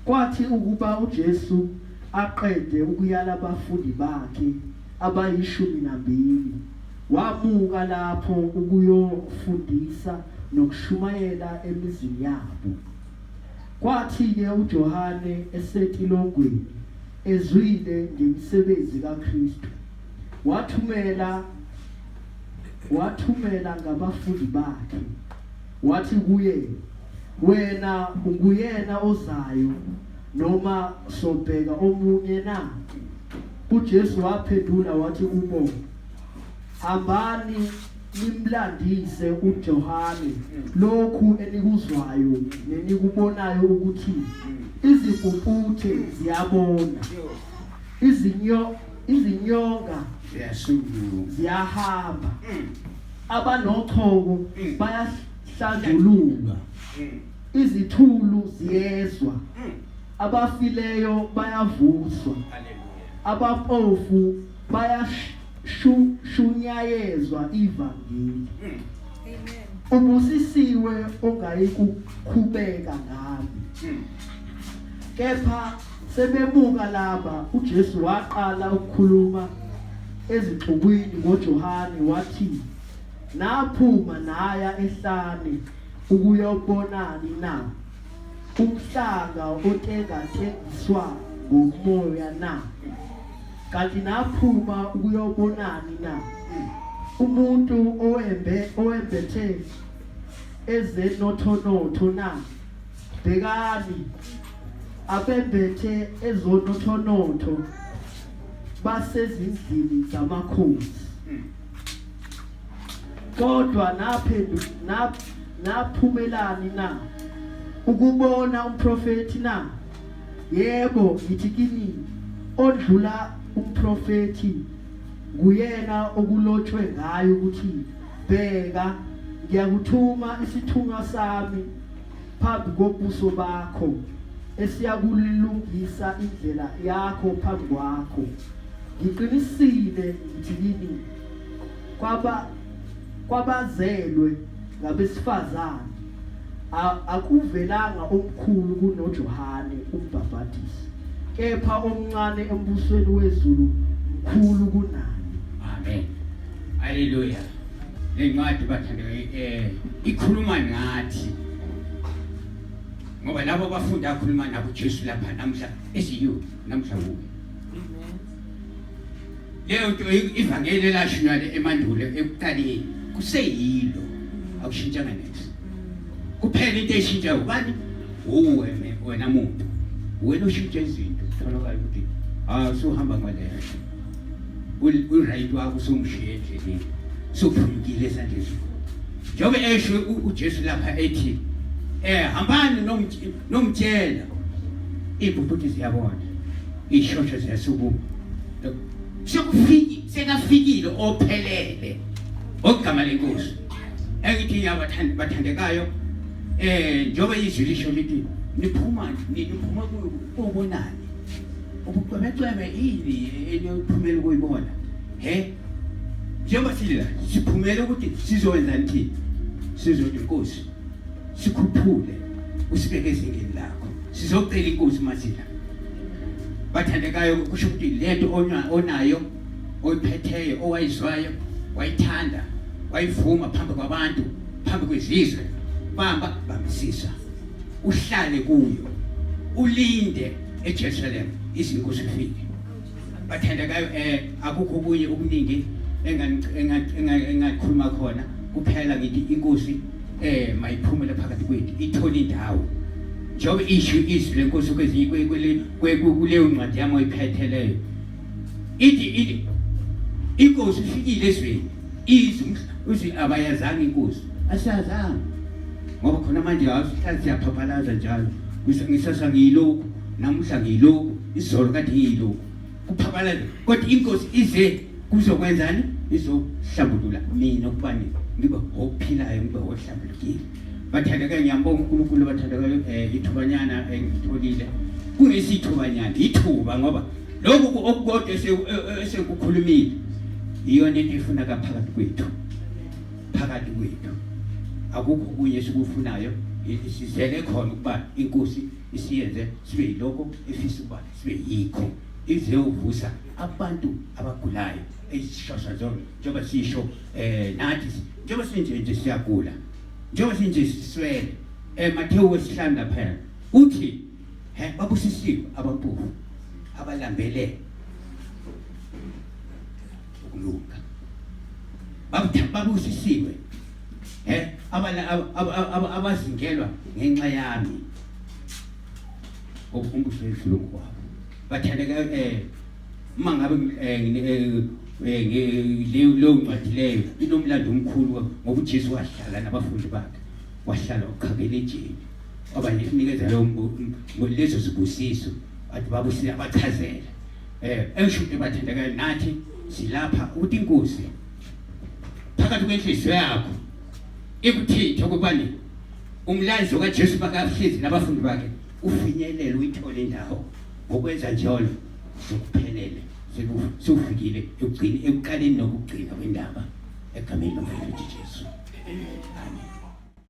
Kwathi ukuba uJesu aqede ukuyala abafundi bakhe abayi12, wamuka lapho ukuyofundisa nokushumayela emizini yabo. Kwathi-ke uJohane esetilongweni ezwile ngemisebenzi kaKristu, wathumela ngabafundi bakhe, wathi kuye, wena unguyena ozayo noma sobheka omunye na? UJesu waphendula wathi kubo, hambani nimlandise uJohane lokhu enikuzwayo nenikubonayo, ukuthi izimpuputhe ziyabona, izinyonga ziyahamba, abanochoko bayahlanjululwa, izithulu ziyezwa, abafileyo bayavuswa, abampofu bayashunyayezwa ivangeli. Ubusisiwe ongayikukhubeka ngami. Kepha sebebuka laba, uJesu waqala ukukhuluma ezixukwini ngoJohane wathi, naphuma naya ehlane ukuyobonani na? Umhlanga otengatengiswa ngomoya na? Kanti naphuma ukuyobonani na? Umuntu owembethe ezenothonotho na? Bhekani, abembethe ezonothonotho basezindlini zamakhosi. Kodwa naphumelani na? Ukubona umprofeti na? Yebo, ngithi kini, odlula umprofeti nguyena okulotshwe ngayo ukuthi, bheka, ngiyakuthuma isithunywa sami phambi kobuso bakho, esiyakulungisa indlela yakho phambi kwakho. Ngiqinisile ngithi kini, kwabazelwe ngabesifazane akuvelanga omkhulu kunoJohane umbhaphatisi, kepha omncane embusweni wezulu mkhulu kunaye. Amen. Haleluya. Lencwadi bathandekayo ikhuluma ngathi, ngoba labo abafundi akhuluma nabo uJesu lapha namhla esiyo namhla kuwe. Leyo nto ivangeli elashunywa emandulo ekuqaleni kuseyilo, akushintshanga nethi. Kuphela into eshintsha ubani? Wena muntu. Wena ushintsha izinto, utholakala ukuthi suhamba ngaleyo. Uright wakho somshiye endleleni. Sophulukile esandleni. Njobe esho uJesu lapha ethi, hambani nomtshela impuputhe ziyabona, ishosho ziyasukuma. Sekafikile ophelele ogama lenkosi. Engithi bathandekayo, njobe izwi lisho lithi niphuma kubonani. Ubucwebe yini eniyophumela ukuyibona? Njengoba sila siphumela ukuthi sizowenza nini? Sizothi inkosi sikhuphule usibeke ezingeni lakho. Sizocela inkosi masila. Bathandekayo kusho ukuthi lento onayo, oyiphetheyo, owayizwayo, wayithanda, wayivuma phambi kwabantu, phambi kwezizwe, bamsisa. Uhlale kuyo. Ulinde eJerusalem izinkosi zifike. Bathandekayo akukho kunye okuningi engakhuluma khona, kuphela ngithi inkosi mayiphumele phakathi kwethu, ithola indawo. Njobe izwi lenkosi kuleyo ncwadi yami oyiphetheleyo. Ithi inkosi ifikile ezweni. Izwi abayazanga inkosi. Asiyazanga. Ngoba khona manje awusihlathi siyaphaphalaza njalo. Ngisasa ngiyilokhu, namuhla ngiyilokhu, izolo kade ngiyilokhu. Kuphaphalaza. Kodwa inkosi ize kuzokwenzani? Izohlambulula mina ukubani ngibe ophilayo, ngibe ohlambulukile. Bathandeka ngiyambonga uNkulunkulu, bathandeka ithubanyana engitholile. Kungesithubanyana, ithuba, ngoba lokhu okukodwa esekukhulumile iyona into efuna phakathi kwethu. Akukho kunye esikufunayo Sizele khona ukuba inkosi isiyenze sibe yiloko efisa ukuba sibe yikho. Ize uvusa abantu abagulayo ezishosha njengoba sisho nathi njengoba sinje siyagula njengoba sinje siswele Matewu 5 lapha uthi babusisiwe abampofu abalambele ukulunga babusisiwe abazingelwa ngenxa yami ngokumbuso edlule kwabo bathandeka mangabe leyo ncwadi leyo inomlando omkhulu ngoba uJesu wahlala nabafundi bakhe wahlala ukhangele ejeni abanye kunikeza lezo zibusiso athi babusile abachazela eshuthi bathandeka nathi silapha ukuthi inkosi phakathi kwenhliziyo yakho ikuthinta ukubani umlandlo kaJesu bakahlezi nabafundi bakhe ufinyelele uyithole indawo ngokwenza njalo sokuphelele sekufikile ekuqaleni nokugcina kwendaba egameni likaJesu. Amen.